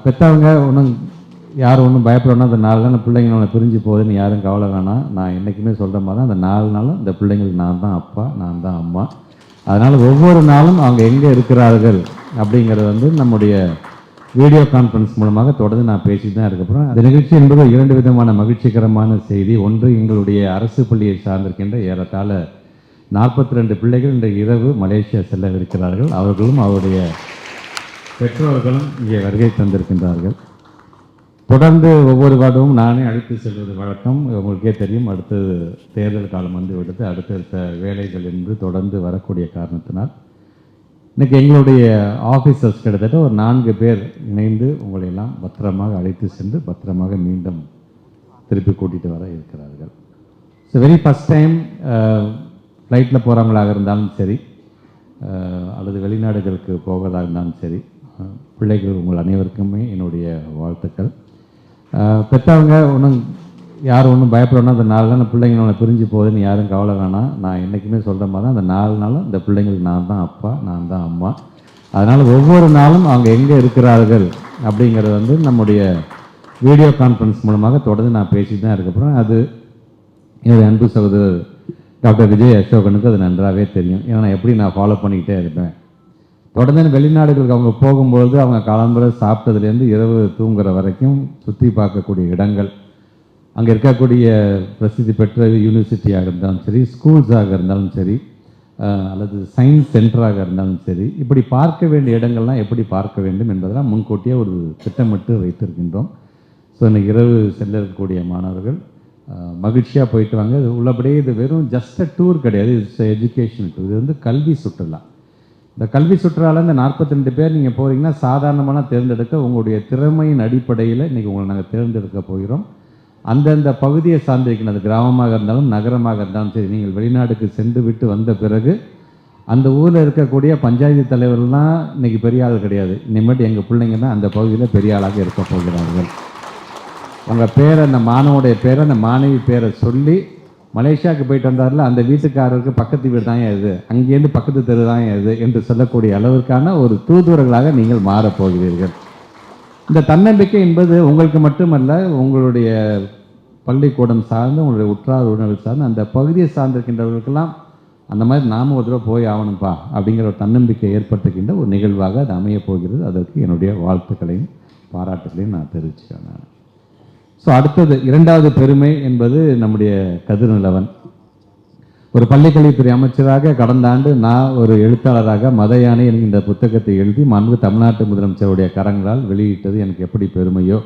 பெற்றவங்க ஒன்றும் யாரும் ஒன்றும் பயப்படணும். அந்த 4 நாள் பிள்ளைங்க நம்மளை பிரிஞ்சு போகுதுன்னு யாரும் கவலை வேணாம். நான் என்றைக்குமே சொல்கிற மாதிரி தான், அந்த 4 நாளும் இந்த பிள்ளைங்களுக்கு நான் தான் அப்பா, நான் தான் அம்மா. அதனால் ஒவ்வொரு நாளும் அவங்க எங்கே இருக்கிறார்கள் அப்படிங்கிறது வந்து நம்முடைய வீடியோ கான்ஃபரன்ஸ் மூலமாக தொடர்ந்து நான் பேசிட்டு தான் இருக்கப்புறம் அந்த நிகழ்ச்சி என்பது 2 விதமான மகிழ்ச்சிகரமான செய்தி. ஒன்று, எங்களுடைய அரசு பள்ளியை சார்ந்திருக்கின்ற ஏறத்தாழ 42 பிள்ளைகள் இன்றைய இரவு மலேசியா செல்லவிருக்கிறார்கள். அவர்களும் அவருடைய பெற்றோர்களும் இங்கே வருகை தந்திருக்கின்றார்கள். தொடர்ந்து ஒவ்வொரு வருடமும் நானே அழைத்து செல்வது வழக்கம். உங்களுக்கே தெரியும், அடுத்தது தேர்தல் காலம் வந்து விடுத்து அடுத்தடுத்த வேலைகள் என்று தொடர்ந்து வரக்கூடிய காரணத்தினால் இன்றைக்கி எங்களுடைய ஆஃபீஸர்ஸ் கிட்டத்தட்ட ஒரு 4 பேர் இணைந்து உங்களை எல்லாம் பத்திரமாக அழைத்து சென்று பத்திரமாக மீண்டும் திருப்பி கூட்டிகிட்டு வர இருக்கிறார்கள். ஸோ வெரி ஃபஸ்ட் டைம் ஃப்ளைட்டில் போகிறவங்களாக இருந்தாலும் சரி, அல்லது வெளிநாடுகளுக்கு போவதாக இருந்தாலும் சரி, பிள்ளைகள் உங்கள் அனைவருக்குமே என்னுடைய வாழ்த்துக்கள். பெற்றவங்க ஒன்றும் யாரும் ஒன்றும் பயப்படணும். அந்த 4 நாள் பிள்ளைங்க நம்மளை பிரிஞ்சு போகுதுன்னு யாரும் கவலை வேணாம். நான் என்றைக்குமே சொல்கிற மாதிரி தான், அந்த 4 நாளும் இந்த பிள்ளைங்களுக்கு நான் தான் அப்பா, நான் தான் அம்மா. அதனால் ஒவ்வொரு நாளும் அவங்க எங்கே இருக்கிறார்கள் அப்படிங்கிறது வந்து நம்முடைய வீடியோ கான்ஃபரன்ஸ் மூலமாக தொடர்ந்து நான் பேசிட்டு தான் இருக்கப்புறம் அது என்னுடைய அன்பு சகோதரர் டாக்டர் விஜய் அசோகனுக்கு அது நன்றாகவே தெரியும். ஏன்னா நான் எப்படி நான் ஃபாலோ பண்ணிக்கிட்டே இருப்பேன். தொடர்ந்து வெளிநாடுகளுக்கு அவங்க போகும்பொழுது அவங்க காலம்புரை சாப்பிட்டதுலேருந்து இரவு தூங்குற வரைக்கும் சுற்றி பார்க்கக்கூடிய இடங்கள், அங்கே இருக்கக்கூடிய பிரசித்தி பெற்ற யூனிவர்சிட்டியாக இருந்தாலும் சரி, ஸ்கூல்ஸாக இருந்தாலும் சரி, அல்லது சயின்ஸ் சென்டராக இருந்தாலும் சரி, இப்படி பார்க்க வேண்டிய இடங்கள்லாம் எப்படி பார்க்க வேண்டும் என்பதெல்லாம் முன்கூட்டியே ஒரு திட்டமிட்டு வைத்திருக்கின்றோம். ஸோ இன்னைக்கு இரவு செல்ல இருக்கக்கூடிய மாணவர்கள் மகிழ்ச்சியாக போயிட்டு வாங்க. இது உள்ளபடியே இது வெறும் ஜஸ்ட் அ டூர் கிடையாது, இட்ஸ் எஜுகேஷன் டூர். இது வந்து கல்வி சுற்றுலா. இந்த கல்வி சுற்றுலாவில் இந்த 42 பேர் நீங்கள் போகிறீங்கன்னா சாதாரணமான தேர்ந்தெடுக்க உங்களுடைய திறமையின் அடிப்படையில் இன்றைக்கி உங்களை நாங்கள் தேர்ந்தெடுக்க போகிறோம். அந்தந்த பகுதியை சார்ந்திருக்கின்ற, அது கிராமமாக இருந்தாலும் நகரமாக இருந்தாலும் சரி, நீங்கள் வெளிநாடுக்கு சென்று விட்டு வந்த பிறகு அந்த ஊரில் இருக்கக்கூடிய பஞ்சாயத்து தலைவர்கள்லாம் இன்றைக்கி பெரிய ஆள் கிடையாது. இனிமேட்டு எங்கள் பிள்ளைங்க தான் அந்த பகுதியில் பெரிய ஆளாக இருக்க போகிறார்கள். உங்கள் பேரை, அந்த மாணவனுடைய பேரை, அந்த மாணவி பேரை சொல்லி, மலேசியாவுக்கு போயிட்டு வந்தார்ல அந்த வீட்டுக்காரருக்கு பக்கத்து வீடு தான் இது, அங்கேருந்து பக்கத்து தெரு தான் இது என்று சொல்லக்கூடிய அளவிற்கான ஒரு தூதுவர்களாக நீங்கள் மாறப்போகிறீர்கள். இந்த தன்னம்பிக்கை என்பது உங்களுக்கு மட்டுமல்ல, உங்களுடைய பள்ளிக்கூடம் சார்ந்து, உங்களுடைய உற்றார் உறவினர்கள் சார்ந்து, அந்த பகுதியை சார்ந்திருக்கின்றவர்களுக்கெல்லாம் அந்த மாதிரி நாம ஒரு தடவை போய் ஆகணும்ப்பா அப்படிங்கிற ஒரு தன்னம்பிக்கை ஏற்படுத்துகின்ற ஒரு நிகழ்வாக அது அமையப் போகிறது. அதற்கு என்னுடைய வாழ்த்துக்களையும் பாராட்டுகளையும் நான் தெரிவிச்சுக்கிறேன். நான் ஸோ அடுத்தது 2வது பெருமை என்பது நம்முடைய கதிர்நிலவன். ஒரு பள்ளிக்கல்வித்துறை அமைச்சராக கடந்த ஆண்டு நான் ஒரு எழுத்தாளராக மத யானை என்கின்ற புத்தகத்தை எழுதி மாண்பு தமிழ்நாட்டு முதலமைச்சருடைய கரங்களால் வெளியிட்டது எனக்கு எப்படி பெருமையோ,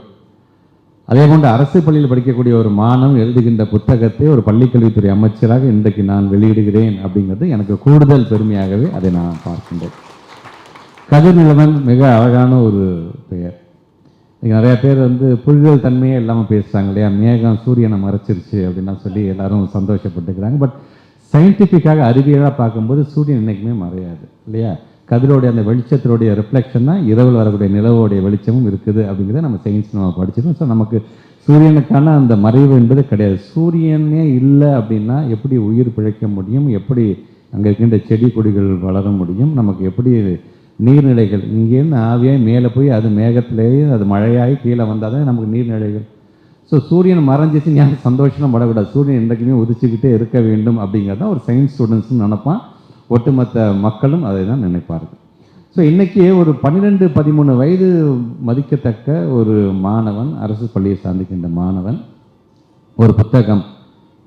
அதே போன்று அரசு பள்ளியில் படிக்கக்கூடிய ஒரு மாணவன் எழுதுகின்ற புத்தகத்தை ஒரு பள்ளிக்கல்வித்துறை அமைச்சராக இன்றைக்கு நான் வெளியிடுகிறேன் அப்படிங்கிறது எனக்கு கூடுதல் பெருமையாகவே அதை நான் பார்க்கின்றேன். கதிர்நிலவன் மிக அழகான ஒரு பெயர். நிறைய பேர் வந்து புரிதல் தன்மையே இல்லாமல் பேசுகிறாங்க இல்லையா, மேகம் சூரியனை மறைச்சிருச்சு அப்படின்னா சொல்லி எல்லாரும் சந்தோஷப்பட்டுக்கிறாங்க. பட் சயின்டிஃபிக்காக அறிவியலாக பார்க்கும்போது சூரியன் என்றைக்குமே மறையாது இல்லையா. கதிரோடைய அந்த வெளிச்சத்தினுடைய ரிஃப்ளெக்ஷன் தான் இரவில் வரக்கூடிய நிலவோடைய வெளிச்சமும் இருக்குது அப்படிங்கிறத நம்ம சயின்ஸ் நம்ம படிச்சிருக்கோம். ஸோ நமக்கு சூரியனுக்கான அந்த மறைவு என்பது கிடையாது. சூரியனே இல்லை அப்படின்னா எப்படி உயிர் பிழைக்க முடியும், எப்படி அங்கே இருக்கின்ற செடி கொடிகள் வளர முடியும், நமக்கு எப்படி நீர்நிலைகள் இங்கேருந்து ஆவியாகி மேலே போய் அது மேகத்திலேயே அது மழையாகி கீழே வந்தால் தான் நமக்கு நீர்நிலைகள். ஸோ சூரியன் மறைஞ்சிச்சு ஞான சந்தோஷம் படக்கூடாது, சூரியன் என்றைக்குமே உதிச்சுக்கிட்டே இருக்க வேண்டும் அப்படிங்கிறத ஒரு சயின்ஸ் ஸ்டூடெண்ட்ஸும் நினைப்பான், ஒட்டுமொத்த மக்களும் அதை தான் நினைப்பார்கள். ஸோ இன்றைக்கி ஒரு 12-13 வயது மதிக்கத்தக்க ஒரு மாணவன், அரசு பள்ளியை சார்ந்திருக்கின்ற மாணவன் ஒரு புத்தகம்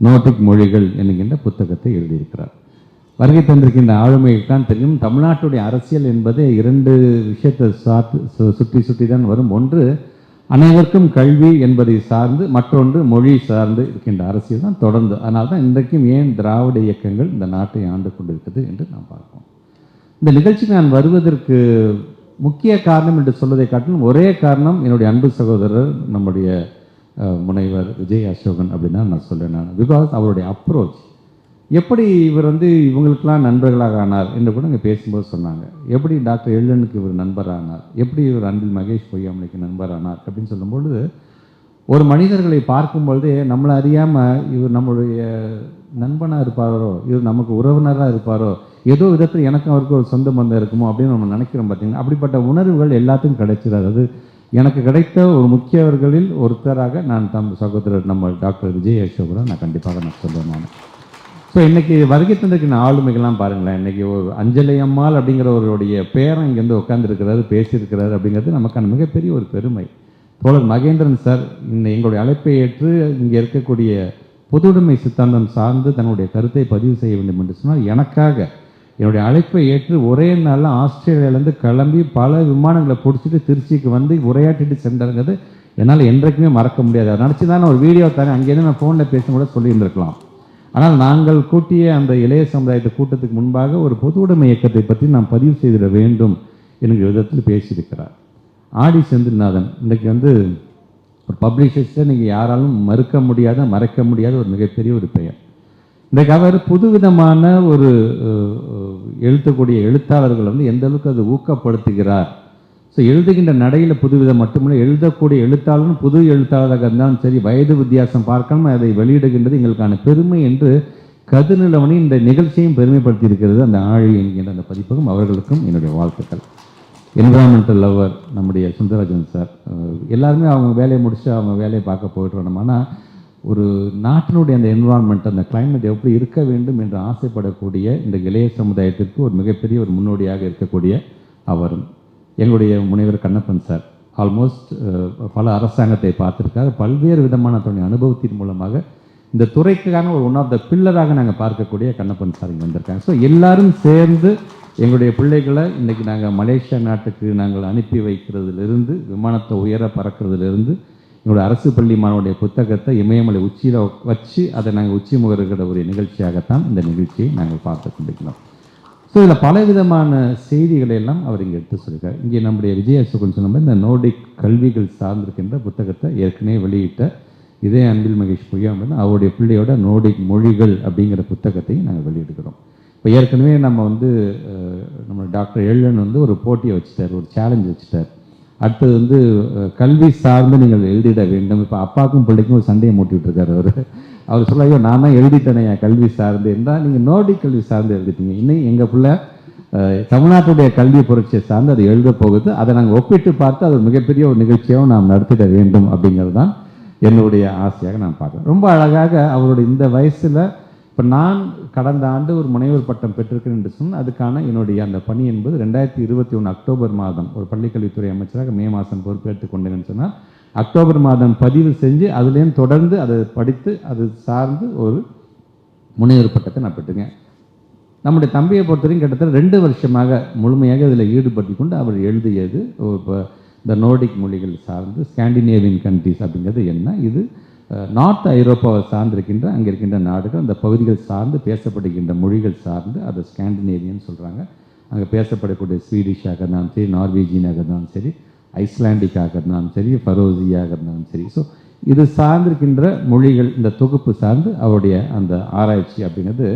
நோட்டிக் மொழிகள் என்கின்ற புத்தகத்தை எழுதியிருக்கிறார். வருகை தந்திருக்கின்ற ஆளுமைக்கு தான் தெரியும், தமிழ்நாட்டுடைய அரசியல் என்பது 2 விஷயத்தை சுற்றி சுற்றி தான் வரும். ஒன்று அனைவருக்கும் கல்வி என்பதை சார்ந்து, மற்றொன்று மொழி சார்ந்து இருக்கின்ற அரசியல் தான் தொடர்ந்து. அதனால தான் இன்றைக்கும் ஏன் திராவிட இயக்கங்கள் இந்த நாட்டை ஆண்டு கொண்டிருக்கிறது என்று நாம் பார்ப்போம். இந்த நிகழ்ச்சிக்கு நான் வருவதற்கு முக்கிய காரணம் என்று சொல்வதை காட்டிலும் ஒரே காரணம் என்னுடைய அன்பு சகோதரர் நம்முடைய முனைவர் விஜய் அசோகன் அப்படின்னு தான் நான் சொல்கிறேன். பிகாஸ் அவருடைய அப்ரோச், எப்படி இவர் வந்து இவங்களுக்கெல்லாம் நண்பர்களாக ஆனார் என்று கூட இங்கே பேசும்போது சொன்னாங்க. எப்படி டாக்டர் எல்லனுக்கு இவர் நண்பரானார், எப்படி இவர் அன்பில் மகேஷ் பொய்யாமலைக்கு நண்பரானார் அப்படின்னு சொல்லும்பொழுது, ஒரு மனிதர்களை பார்க்கும்பொழுதே நம்மளை அறியாமல் இவர் நம்மளுடைய நண்பனாக இருப்பாரோ, இவர் நமக்கு உறவினராக இருப்பாரோ, ஏதோ விதத்தில் எனக்கும் அவருக்கு ஒரு சொந்த பந்தம் இருக்குமோ அப்படின்னு நம்ம நினைக்கிறோம். பார்த்தீங்கன்னா அப்படிப்பட்ட உணர்வுகள் எல்லாத்துக்கும் கிடைச்சிடாது. அது எனக்கு கிடைத்த ஒரு முக்கியவர்களில் ஒருத்தராக நான் சகோதரர் நம்ம டாக்டர் விஜய் அசோகரை நான் கண்டிப்பாக நான் சொல்லுவேன் நான். ஸோ இன்றைக்கி வருகை தந்திருக்கிற ஆளுமைகள்லாம் பாருங்களேன். இன்றைக்கி ஒரு அஞ்சலி அம்மாள் அப்படிங்கிறவருடைய பேரன் இங்கேருந்து உட்காந்துருக்கிறாரு, பேசியிருக்கிறாரு அப்படிங்கிறது நமக்கான மிகப்பெரிய ஒரு பெருமை. தோழர் மகேந்திரன் சார் எங்களுடைய அழைப்பை ஏற்று இங்கே இருக்கக்கூடிய பொதுவுடைமை சித்தாந்தம் சார்ந்து தன்னுடைய கருத்தை பதிவு செய்ய வேண்டும் என்று சொன்னால் எனக்காக என்னுடைய அழைப்பை ஏற்று ஒரே நாளில் ஆஸ்திரேலியாவிலேருந்து கிளம்பி பல விமானங்களை பிடிச்சிட்டு திருச்சிக்கு வந்து உரையாற்றிட்டு சென்றாங்கிறது என்னால் என்றைக்குமே மறக்க முடியாது. அதை நினச்சி தான் நான் ஒரு வீடியோ தரேன், அங்கேருந்து நான் ஃபோனில் பேச கூட சொல்லியிருந்திருக்கலாம். ஆனால் நாங்கள் கூட்டிய அந்த இளைய சமுதாயத்தை கூட்டத்துக்கு முன்பாக ஒரு பொதுவுடைமை இயக்கத்தை பற்றி நாம் பதிவு செய்திட வேண்டும் என்கிற விதத்தில் பேசியிருக்கிறார். ஆடி செந்தில்நாதன் இன்றைக்கி ஒரு பப்ளிஷர்ஸை நீங்கள் யாராலும் மறுக்க முடியாத மறைக்க முடியாத ஒரு மிகப்பெரிய ஒரு பெயர். இன்றைக்கு அவர் புதுவிதமான ஒரு எழுத்தக்கூடிய எழுத்தாளர்கள் எந்த அளவுக்கு அது ஊக்கப்படுத்துகிறார். ஸோ எழுதுகின்ற நடையில் புதுவிதம் மட்டுமில்லை, எழுதக்கூடிய எழுத்தாளரும் புது எழுத்தாளராக இருந்தாலும் சரி, வயது வித்தியாசம் பார்க்காம அதை வெளியிடுகின்றது எங்களுக்கான பெருமை என்று கதிர்நிலவனி இந்த நிகழ்ச்சியும் பெருமைப்படுத்தி இருக்கிறது அந்த ஆழி என்கின்ற அந்த பதிப்பகம். அவர்களுக்கும் என்னுடைய வாழ்த்துக்கள். என்விரான்மெண்டல் லவர் நம்முடைய சுந்தரராஜன் சார், எல்லாருமே அவங்க வேலையை முடிச்சு அவங்க வேலையை பார்க்க போயிட்டு வரணும். ஆனால் ஒரு நாட்டினுடைய அந்த என்விரான்மெண்ட், அந்த கிளைமேட் எப்படி இருக்க வேண்டும் என்று ஆசைப்படக்கூடிய இந்த இளைய சமுதாயத்திற்கு ஒரு மிகப்பெரிய ஒரு முன்னோடியாக இருக்கக்கூடிய அவரும். எங்களுடைய முனைவர் கண்ணப்பன் சார் ஆல்மோஸ்ட் பல அரசாங்கத்தை பார்த்துருக்காரு. பல்வேறு விதமான தன்னுடைய அனுபவத்தின் மூலமாக இந்த துறைக்கான ஒரு ஒன் ஆஃப் த பில்லராக நாங்கள் பார்க்கக்கூடிய கண்ணப்பன் சார் இங்கே வந்திருக்காங்க. ஸோ எல்லாரும் சேர்ந்து எங்களுடைய பிள்ளைகளை இன்றைக்கி நாங்கள் மலேசியா நாட்டுக்கு நாங்கள் அனுப்பி வைக்கிறதுலேருந்து, விமானத்தை உயர பறக்கிறதுலேருந்து, எங்களுடைய அரசு பள்ளி மாணவனுடைய புத்தகத்தை இமயமலை உச்சியில் வச்சு அதை நாங்கள் உச்சி முகர்கிற ஒரு நிகழ்ச்சியாகத்தான் இந்த நிகழ்ச்சியை நாங்கள் பார்த்து கொண்டிருக்கிறோம். ஸோ இதில் பலவிதமான செய்திகளை எல்லாம் அவர் இங்கே எடுத்து சொல்லியிருக்கார். இங்கே நம்முடைய விஜய் அசோகன் சொன்ன இந்த நோர்டிக் கல்விகள் சார்ந்திருக்கின்ற புத்தகத்தை ஏற்கனவே வெளியிட்ட இதே அன்பில் மகேஷ் பொய்யாமல் அவருடைய பிள்ளையோட நோர்டிக் மொழிகள் அப்படிங்கிற புத்தகத்தையும் நாங்கள் வெளியிடுகிறோம். இப்போ ஏற்கனவே நம்ம டாக்டர் எழிலன் ஒரு போட்டியை வச்சுட்டார், ஒரு சேலஞ்ச் வச்சுட்டார். அடுத்தது கல்வி சார்ந்து நீங்கள் எழுதிட வேண்டும். இப்போ அப்பாவுக்கும் பிள்ளைக்கும் ஒரு சண்டையை மூட்டிகிட்டு இருக்காரு அவர் சொல்ல, ஐயோ நான் தான் எழுதிட்டேனே என் கல்வி சார்ந்து என்றால் நீங்கள் நோர்டிக் கல்வி சார்ந்து எழுதிட்டீங்க. இன்னும் எங்கள் பிள்ளை தமிழ்நாட்டுடைய கல்வி புரட்சியை சார்ந்து அதை எழுத போகுது. அதை நாங்கள் ஒப்பிட்டு பார்த்து அது மிகப்பெரிய ஒரு நிகழ்ச்சியாகவும் நாம் நடத்திட வேண்டும் அப்படிங்கிறது தான் என்னுடைய ஆசையாக நான் பார்க்குறேன். ரொம்ப அழகாக அவருடைய இந்த வயசில் இப்போ நான் கடந்த ஆண்டு ஒரு முனைவர் பட்டம் பெற்றிருக்கிறேன் என்று சொன்னால் அதுக்கான என்னுடைய அந்த பணி என்பது 2021 அக்டோபர் மாதம் ஒரு பள்ளிக்கல்வித்துறை அமைச்சராக மே மாதம் பொறுப்பேற்றுக் கொண்டேன்னு சொன்னால் அக்டோபர் மாதம் பதிவு செஞ்சு அதுலேயும் தொடர்ந்து அதை படித்து அது சார்ந்து ஒரு முனைவர் பட்டத்தை நான் பெற்றுங்க. நம்முடைய தம்பியை பொறுத்தவரைக்கும் கிட்டத்தட்ட 2 வருஷமாக முழுமையாக இதில் ஈடுபடுத்தி கொண்டு அவர் எழுதியது இப்போ இந்த நோர்டிக் மொழிகள் சார்ந்து ஸ்காண்டினேவியன் கண்ட்ரிஸ் அப்படிங்கிறது என்ன, இது நார்த் ஐரோப்பாவை சார்ந்திருக்கின்ற அங்கே இருக்கின்ற நாடுகள் அந்த பகுதிகள் சார்ந்து பேசப்படுகின்ற மொழிகள் சார்ந்து அதை ஸ்காண்டினேவியன் சொல்கிறாங்க. அங்கே பேசப்படக்கூடிய ஸ்வீடிஷாக இருந்தாலும் சரி, நார்வேஜியனாக இருந்தாலும் சரி, ஐஸ்லாண்டிக்காக இருந்தாலும் சரி, ஃபரோசியாக இருந்தாலும் சரி. ஸோ இது சார்ந்திருக்கின்ற மொழிகள் இந்த தொகுப்பு சார்ந்து அவருடைய அந்த ஆராய்ச்சி அப்படிங்கிறது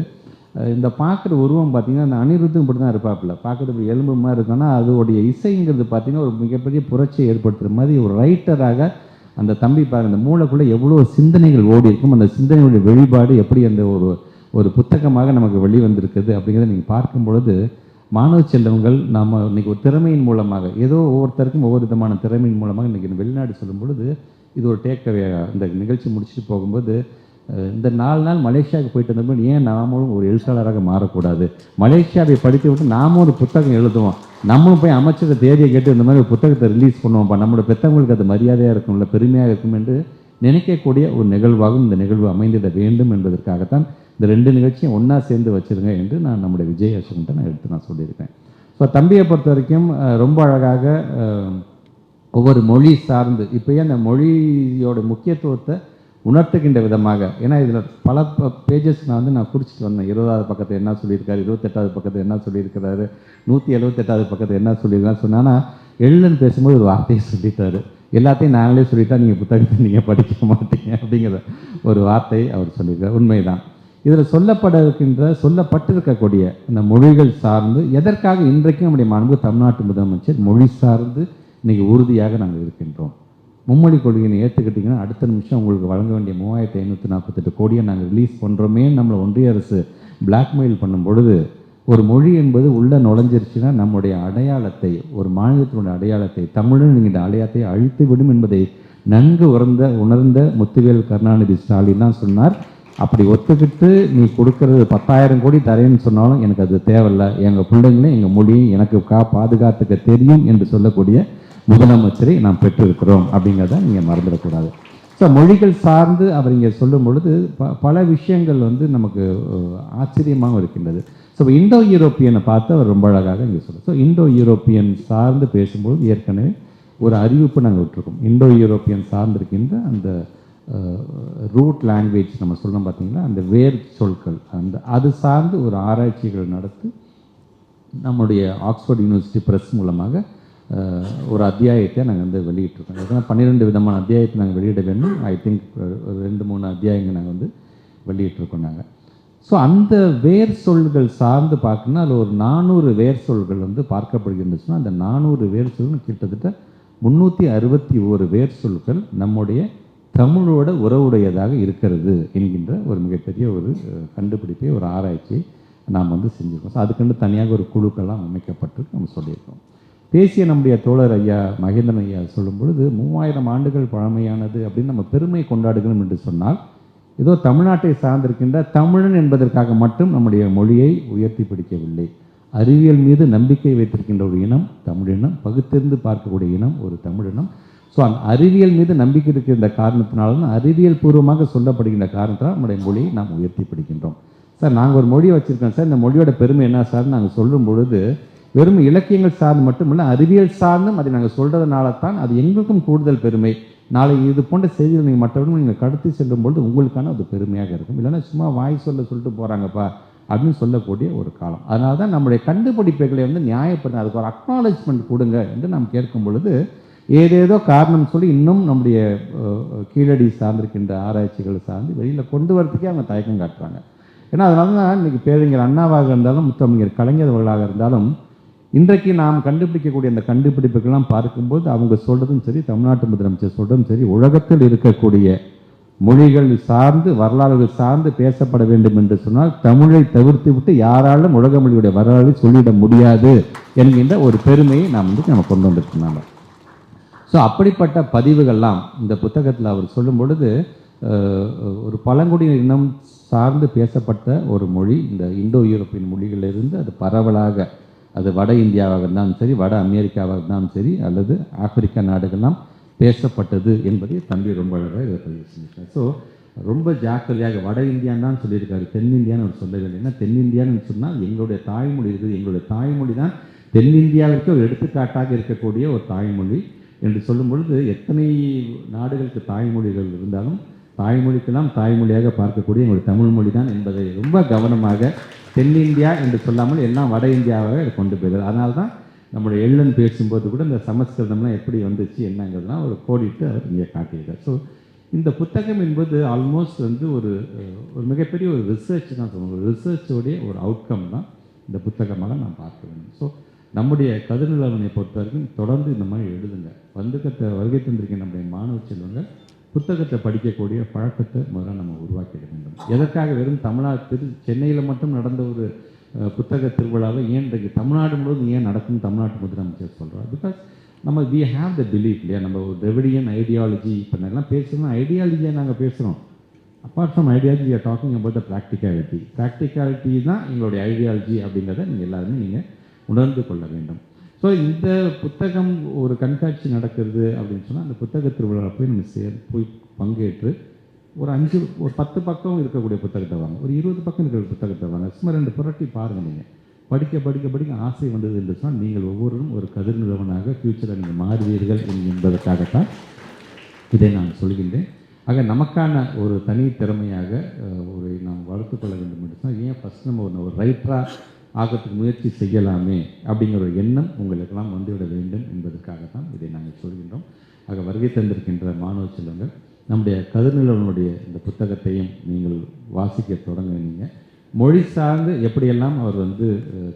இந்த பார்க்குற உருவம் பார்த்திங்கன்னா அந்த அனிருத்தும் இப்படி தான் இருப்பாப்புல, பார்க்குறது எலும்பு மாதிரி இருக்குன்னா அதோடைய இசைங்கிறது பார்த்திங்கன்னா ஒரு மிகப்பெரிய புரட்சியை ஏற்படுத்துகிற மாதிரி ஒரு ரைட்டராக அந்த தம்பி பாருங்க அந்த மூளைக்குள்ளே எவ்வளோ சிந்தனைகள் ஓடி இருக்கும், அந்த சிந்தனைகளுடைய வெளிப்பாடு எப்படி அந்த ஒரு புத்தகமாக நமக்கு வெளிவந்திருக்குது அப்படிங்கிறத நீங்கள் பார்க்கும் பொழுது மாணவ செல்வங்கள் நம்ம இன்றைக்கி ஒரு திறமையின் மூலமாக ஏதோ ஒவ்வொருத்தருக்கும் ஒவ்வொரு விதமான திறமையின் மூலமாக இன்றைக்கி வெளிநாடு சொல்லும் பொழுது இது ஒரு டேக்அவேயாக இந்த நிகழ்ச்சி முடிச்சுட்டு போகும்போது இந்த 4 நாள் மலேசியாவுக்கு போயிட்டு இருந்தபோது ஏன் நாமளும் ஒரு எழுத்தாளராக மாறக்கூடாது, மலேசியாவை படித்து விட்டு நாமும் ஒரு புத்தகம் எழுதுவோம், நம்மளும் போய் அமைச்சர் தேதியை கேட்டு இந்த மாதிரி ஒரு புத்தகத்தை ரிலீஸ் பண்ணுவோம்ப்பா, நம்மளோட பெற்றவங்களுக்கு அது மரியாதையாக இருக்கும்ல, பெருமையாக இருக்கும் என்று நினைக்கக்கூடிய ஒரு நிகழ்வாகவும் இந்த நிகழ்வு அமைந்திட வேண்டும் என்பதற்காகத்தான் இந்த 2 நிகழ்ச்சியும் ஒன்றா சேர்ந்து வச்சுருங்க என்று நான் நம்முடைய விஜய் அசோகன்ட்ட நான் சொல்லியிருக்கேன். ஸோ தம்பியை பொறுத்த வரைக்கும் ரொம்ப அழகாக ஒவ்வொரு மொழி சார்ந்து இப்போயே அந்த மொழியோட முக்கியத்துவத்தை உணர்த்துகின்ற விதமாக, ஏன்னா இதில் பல பேஜஸ் நான் குறிச்சிட்டு வந்தேன். 20வது பக்கத்தை என்ன சொல்லியிருக்காரு, 28வது பக்கத்தை என்ன சொல்லியிருக்கிறாரு, 178வது பக்கத்தை என்ன சொல்லியிருக்காரு சொன்னால் எழிலன் பேசும்போது ஒரு வார்த்தையை சொல்லிட்டாரு, எல்லாத்தையும் நாங்களே சொல்லிட்டா நீங்கள் புத்தகத்தை நீங்கள் படிக்க மாட்டீங்க அப்படிங்கிற ஒரு வார்த்தை அவர் சொல்லியிருக்கார். உண்மைதான். இதில் சொல்லப்பட்டிருக்கக்கூடிய இந்த மொழிகள் சார்ந்து எதற்காக இன்றைக்கும் நம்முடைய மாண்பு தமிழ்நாட்டு முதலமைச்சர் மொழி சார்ந்து இன்றைக்கி உறுதியாக நாங்கள் இருக்கின்றோம். மும்மொழி கொள்கையை ஏற்றுக்கிட்டிங்கன்னா அடுத்த நிமிஷம் உங்களுக்கு வழங்க வேண்டிய 3548 கோடியை நாங்கள் ரிலீஸ் பண்ணுறோமே நம்மளை ஒன்றிய அரசு பிளாக்மெயில் பண்ணும் பொழுது ஒரு மொழி என்பது உள்ளே நுழைஞ்சிருச்சுன்னா நம்முடைய அடையாளத்தை, ஒரு மாநிலத்தினுடைய அடையாளத்தை, தமிழன் என்கிற அடையாளத்தை அழித்து விடும் என்பதை நன்கு உணர்ந்த முத்துவேல் கருணாநிதி ஸ்டாலின் தான் சொன்னார். அப்படி ஒத்துக்கிட்டு நீ கொடுக்கறது 10,000 கோடி தரேன்னு சொன்னாலும் எனக்கு அது தேவையில்லை, எங்கள் பிள்ளைங்களும் எங்கள் மொழியும் எனக்கு பாதுகாத்துக்க தெரியும் என்று சொல்லக்கூடிய முதலமைச்சரை நாம் பெற்றிருக்கிறோம் அப்படிங்கிறத நீங்கள் மறந்துடக்கூடாது. ஸோ மொழிகள் சார்ந்து அவர் இங்கே சொல்லும் பொழுது பல விஷயங்கள் நமக்கு ஆச்சரியமாகவும் இருக்கின்றது. ஸோ இந்தோ யூரோப்பியனை பார்த்து அவர் ரொம்ப அழகாக இங்கே சொல்லுவார். ஸோ இந்தோ யூரோப்பியன் சார்ந்து பேசும்போது ஏற்கனவே ஒரு அறிவிப்பு நாங்கள் விட்டுருக்கோம். இந்தோ யூரோப்பியன் சார்ந்திருக்கின்ற அந்த ரூட் லாங்குவேஜ் நம்ம சொல்லணும் பார்த்தீங்களா, அந்த வேர் சொற்கள், அது சார்ந்து ஒரு ஆராய்ச்சிகள் நடத்தி நம்முடைய ஆக்ஸ்ஃபோர்ட் யூனிவர்சிட்டி ப்ரெஸ் மூலமாக ஒரு அத்தியாயத்தை நாங்கள் வெளியிட்டிருக்கோம். ஏன்னா 12 விதமான அத்தியாயத்தை நாங்கள் வெளியிட வேண்டும். ஐ திங்க் 2-3 அத்தியாயங்கள் நாங்கள் வெளியிட்டிருக்கோம் நாங்கள். ஸோ அந்த வேர் சொல்கள் சார்ந்து பார்க்கணுன்னா அதில் ஒரு 400 வேர் சொல்கள் பார்க்கப்படுகின்றதுன்னா அந்த 400 வேர் சொல்கள் கிட்டத்தட்ட 361 வேர் சொல்கள் நம்முடைய தமிழோட உறவுடையதாக இருக்கிறது என்கின்ற ஒரு மிகப்பெரிய ஒரு கண்டுபிடிப்பை, ஒரு ஆராய்ச்சியை நாம் செஞ்சுருக்கோம். ஸோ அதுக்கென்று தனியாக ஒரு குழுக்கெல்லாம் அமைக்கப்பட்டு நம்ம சொல்லியிருக்கோம். பேசிய நம்முடைய தோழர் ஐயா மகேந்திரன் ஐயா சொல்லும் பொழுது 3000 ஆண்டுகள் பழமையானது அப்படின்னு நம்ம பெருமை கொண்டாடுகிறோம் என்று சொன்னால், ஏதோ தமிழ்நாட்டை சார்ந்திருக்கின்ற தமிழன் என்பதற்காக மட்டும் நம்முடைய மொழியை உயர்த்தி பிடிக்கவில்லை. அறிவியல் மீது நம்பிக்கை வைத்திருக்கின்ற ஒரு இனம் தமிழினம், பகுத்தறிந்து பார்க்கக்கூடிய இனம் ஒரு தமிழினம். ஸோ அந்த அறிவியல் மீது நம்பிக்கை இருக்கின்ற காரணத்தினால்தான், அறிவியல் பூர்வமாக சொல்லப்படுகின்ற காரணத்தினால் நம்முடைய மொழியை நாம் உயர்த்தி பிடிக்கின்றோம். சார் நாங்கள் ஒரு மொழியை வச்சுருக்கோம் சார், இந்த மொழியோட பெருமை என்ன சார் நாங்கள் சொல்லும் பொழுது வெறும் இலக்கியங்கள் சார்ந்து மட்டுமில்லை, அறிவியல் சார்ந்தும் அதை நாங்கள் சொல்கிறதுனால தான் அது எங்களுக்கும் கூடுதல் பெருமை. நாளை இது போன்ற செய்திகள் நீங்கள் மற்றவர்களும் நீங்கள் கடத்தி செல்லும்பொழுது உங்களுக்கான அது பெருமையாக இருக்கும். இல்லைன்னா சும்மா வாய் சொல்லிட்டு போகிறாங்கப்பா அப்படின்னு சொல்லக்கூடிய ஒரு காலம். அதனால தான் நம்முடைய கண்டுபிடிப்புகளை நியாயப்படுத்த அதுக்கு ஒரு அக்னாலஜ்மெண்ட் கொடுங்க என்று நாம் கேட்கும் பொழுது ஏதேதோ காரணம் சொல்லி இன்னும் நம்முடைய கீழடி சார்ந்திருக்கின்ற ஆராய்ச்சிகள் சார்ந்து வெளியில் கொண்டு வரதுக்கே அவங்க தயக்கம் காட்டுறாங்க. ஏன்னா அதனால தான் இன்றைக்கி பேரறிஞர் அண்ணாவாக இருந்தாலும் முத்தமிழர் கலைஞர் அவர்களாக இருந்தாலும் இன்றைக்கு நாம் கண்டுபிடிக்கக்கூடிய அந்த கண்டுபிடிப்புகள்லாம் பார்க்கும்போது அவங்க சொல்கிறதும் சரி, தமிழ்நாட்டு முதலமைச்சர் சொல்கிறதும் சரி, உலகத்தில் இருக்கக்கூடிய மொழிகள் சார்ந்து வரலாறுகள் சார்ந்து பேசப்பட வேண்டும் என்று சொன்னால் தமிழை தவிர்த்து விட்டு யாராலும் உலக மொழியுடைய வரலாறு சொல்லிட முடியாது என்கின்ற ஒரு பெருமையை நாம் நம்ம கொண்டு வந்திருக்கோம். ஸோ அப்படிப்பட்ட பதிவுகள்லாம் இந்த புத்தகத்தில் அவர் சொல்லும் பொழுது ஒரு பழங்குடியின இனம் சார்ந்து பேசப்பட்ட ஒரு மொழி இந்த இந்தோ யூரோப்பியன் மொழிகளிலிருந்து அது பரவலாக, அது வட இந்தியாவாக இருந்தாலும் சரி, வட அமெரிக்காவாக இருந்தாலும் சரி, அல்லது ஆப்பிரிக்கா நாடுகள்லாம் பேசப்பட்டது என்பதை தம்பி ரொம்ப அழகாக இதை பதிவு செஞ்சிருக்காரு. ஸோ ரொம்ப ஜாக்கிரதையாக வட இந்தியான்னு தான் சொல்லியிருக்காரு, தென்னிந்தியான்னு அவர் சொல்லவில்லை. ஏன்னா தென்னிந்தியான்னு சொன்னால் எங்களுடைய தாய்மொழி இருக்குது, எங்களுடைய தாய்மொழி தான் தென்னிந்தியாவிற்கு ஒரு எடுத்துக்காட்டாக இருக்கக்கூடிய ஒரு தாய்மொழி என்று சொல்லும் பொழுது எத்தனை நாடுகளுக்கு தாய்மொழிகள் இருந்தாலும் தாய்மொழிக்கெல்லாம் தாய்மொழியாக பார்க்கக்கூடிய எங்களுடைய தமிழ் மொழி தான் என்பதை ரொம்ப கவனமாக தென்னிந்தியா என்று சொல்லாமல் எல்லாம் வட இந்தியாவாக கொண்டு போயிடுது. அதனால தான் நம்முடைய எள்ளன் பேசும்போது கூட இந்த சமஸ்கிருதம்லாம் எப்படி வந்துச்சு என்னங்கிறதுலாம் ஒரு கோடிட்டு அவர் இங்கே காட்டியிருக்கார். ஸோ இந்த புத்தகம் என்பது ஆல்மோஸ்ட் ஒரு மிகப்பெரிய ஒரு ரிசர்ச் தான் சொல்லுவோம். ஒரு ரிசர்ச்சோடைய ஒரு அவுட்கம் தான் இந்த புத்தகமாக நான் பார்க்க வேண்டும். ஸோ நம்முடைய கதிர்நிலவனை பொறுத்த வரைக்கும் தொடர்ந்து இந்த மாதிரி எழுதுங்க. வருகை தந்திருக்க நம்முடைய மாணவ செல்வங்கள் புத்தகத்தை படிக்கக்கூடிய பழக்கத்தை முதல்ல நம்ம உருவாக்கிட வேண்டும். எதற்காக வெறும் சென்னையில் மட்டும் நடந்த ஒரு புத்தக திருவிழாவை ஏன் இன்றைக்கு தமிழ்நாடு முழுவதும் ஏன் நடக்கும் தமிழ்நாட்டு முதலமைச்சர் சொல்கிறார்? பிகாஸ் நம்ம வி ஹேவ் த பிலீஃப் இல்லையா, நம்ம ஒரு திராவிடியன் ஐடியாலஜி இப்போ நாங்கள்லாம் பேசுகிறோம், ஐடியாலஜியை நாங்கள் பேசுகிறோம். Apart from ideology we are talking about the practicality தான் எங்களுடைய ஐடியாலஜி அப்படிங்கிறத நீங்கள் எல்லாருமே நீங்கள் உணர்ந்து கொள்ள வேண்டும். ஸோ இந்த புத்தகம் ஒரு கண்காட்சி நடக்கிறது அப்படின்னு சொன்னால் அந்த புத்தக திருவிழா போய் நம்ம போய் பங்கேற்று ஒரு 10 பக்கம் இருக்கக்கூடிய புத்தகத்தை வாங்க, ஒரு 20 பக்கம் இருக்கிற புத்தகத்தை வாங்க, சும்மா 2 புரட்டி பாருங்கள். நீங்கள் படிக்க ஆசை வந்தது என்று சொன்னால் நீங்கள் ஒவ்வொருவரும் ஒரு கதிர் நிலவனாக ஃப்யூச்சரில் நீங்கள் மாறுவீர்கள் என்பதற்காகத்தான் இதை நான் சொல்கின்றேன். ஆக நமக்கான ஒரு தனி திறமையாக ஒரு நாம் வளர்த்துக்கொள்ள வேண்டும் என்று சொன்னால் ஏன் ஃபஸ்ட் நம்ம ஒரு ரைட்டராக ஆகத்துக்கு முயற்சி செய்யலாமே அப்படிங்கிற ஒரு எண்ணம் உங்களுக்கெல்லாம் வந்துவிட வேண்டும் என்பதற்காகத்தான் இதை நாங்கள் சொல்கின்றோம். ஆக வருகை தந்திருக்கின்ற மாணவ செல்வங்கள் நம்முடைய கதிர்நிலவனுடைய இந்த புத்தகத்தையும் நீங்கள் வாசிக்க தொடங்குனீங்க. மொழி சார்ந்து எப்படியெல்லாம் அவர்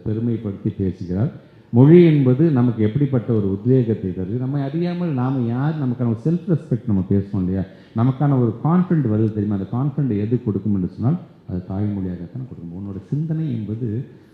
பெருமைப்படுத்தி பேசுகிறார். மொழி என்பது நமக்கு எப்படிப்பட்ட ஒரு உத்வேகத்தை தருது, நம்ம அறியாமல் நாம் யார், நமக்கான ஒரு செல்ஃப் ரெஸ்பெக்ட் நம்ம பேசுவோம் இல்லையா, நமக்கான ஒரு கான்ஃபிடென்ட் வருது தெரியுமா, அந்த கான்ஃபிடென்ட் எது கொடுக்கும் என்று சொன்னால் அது தாய்மொழியாகத்தான் கொடுக்கும். உன்னோட சிந்தனை என்பது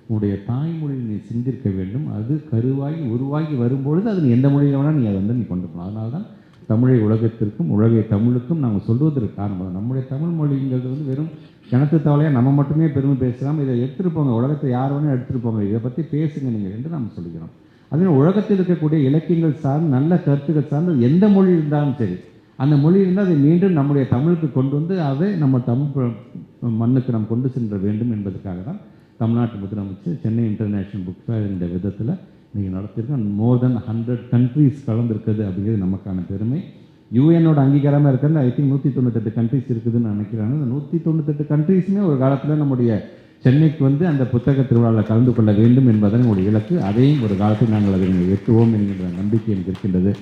உன்னுடைய தாய்மொழியில் நீ சிந்திருக்க வேண்டும். அது கருவாகி உருவாகி வரும்பொழுது அது நீ எந்த மொழியில் வேணால் நீ அதை நீ கொண்டு போகலாம். அதனால தான் தமிழை உலகத்திற்கும் உலகை தமிழுக்கும் நாங்கள் சொல்வதற்கு காரணம். நம்முடைய தமிழ் மொழிங்கிறது வெறும் கிணத்து தவளையாக நம்ம மட்டுமே பெருமை பேசலாம். இதை எடுத்துகிட்டு போங்க, உலகத்தை யார் வேணால் எடுத்துகிட்டு போங்க, இதை பற்றி பேசுங்க நீங்கள் என்று நம்ம சொல்லிக்கிறோம். அதே உலகத்தில் இருக்கக்கூடிய இலக்கியங்கள் சார்ந்து நல்ல கருத்துக்கள் சார்ந்து எந்த மொழி இருந்தாலும் சரி, அந்த மொழி இருந்தால் அதை மீண்டும் நம்முடைய தமிழுக்கு கொண்டு வந்து அதை நம்ம தமிழ் மண்ணுக்கு நாம் கொண்டு சென்ற வேண்டும் என்பதற்காக தான் தமிழ்நாட்டு முதலமைச்சர் சென்னை இன்டர்நேஷ்னல் புக் ஃபேர் இந்த விதத்தில் நீங்கள் நடத்தியிருக்கோம். மோர் தென் 100 கண்ட்ரீஸ் கலந்துருக்குது அப்படிங்கிறது நமக்கான பெருமை. யூஎனோட அங்கீகாரமாக இருக்கிறது. ஐ திங்க் 198 கண்ட்ரீஸ் இருக்குதுன்னு நினைக்கிறாங்க. அந்த 198 கண்ட்ரீஸுமே ஒரு காலத்தில் நம்முடைய சென்னைக்கு வந்து அந்த புத்தக திருவிழாவில் கலந்து கொள்ள வேண்டும் என்பதன் ஒரு இலக்கு. அதையும் ஒரு காலத்தில் நாங்கள் அதை எட்டுவோம் என்கின்ற நம்பிக்கை எனக்கு இருக்கின்றது.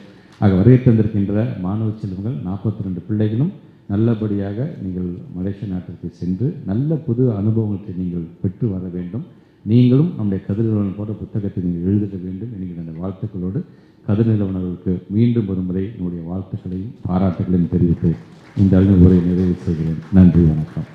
ஆக வருகை தந்திருக்கின்ற மாணவ செல்வங்கள் 42 பிள்ளைகளும் நல்லபடியாக நீங்கள் மலேசிய நாட்டிற்கு சென்று நல்ல புது அனுபவத்தை நீங்கள் பெற்று வர வேண்டும். நீங்களும் நம்முடைய கதிர் நிறுவனம் போன்ற புத்தகத்தை நீங்கள் எழுத வேண்டும் என்கிற அந்த வாழ்த்துக்களோடு கதிர் நிறுவனங்களுக்கு மீண்டும் ஒரு முறை என்னுடைய வாழ்த்துக்களையும் பாராட்டுகளையும் தெரிவித்து இந்த அளவு உரையை நிறைவு செய்கிறேன். நன்றி, வணக்கம்.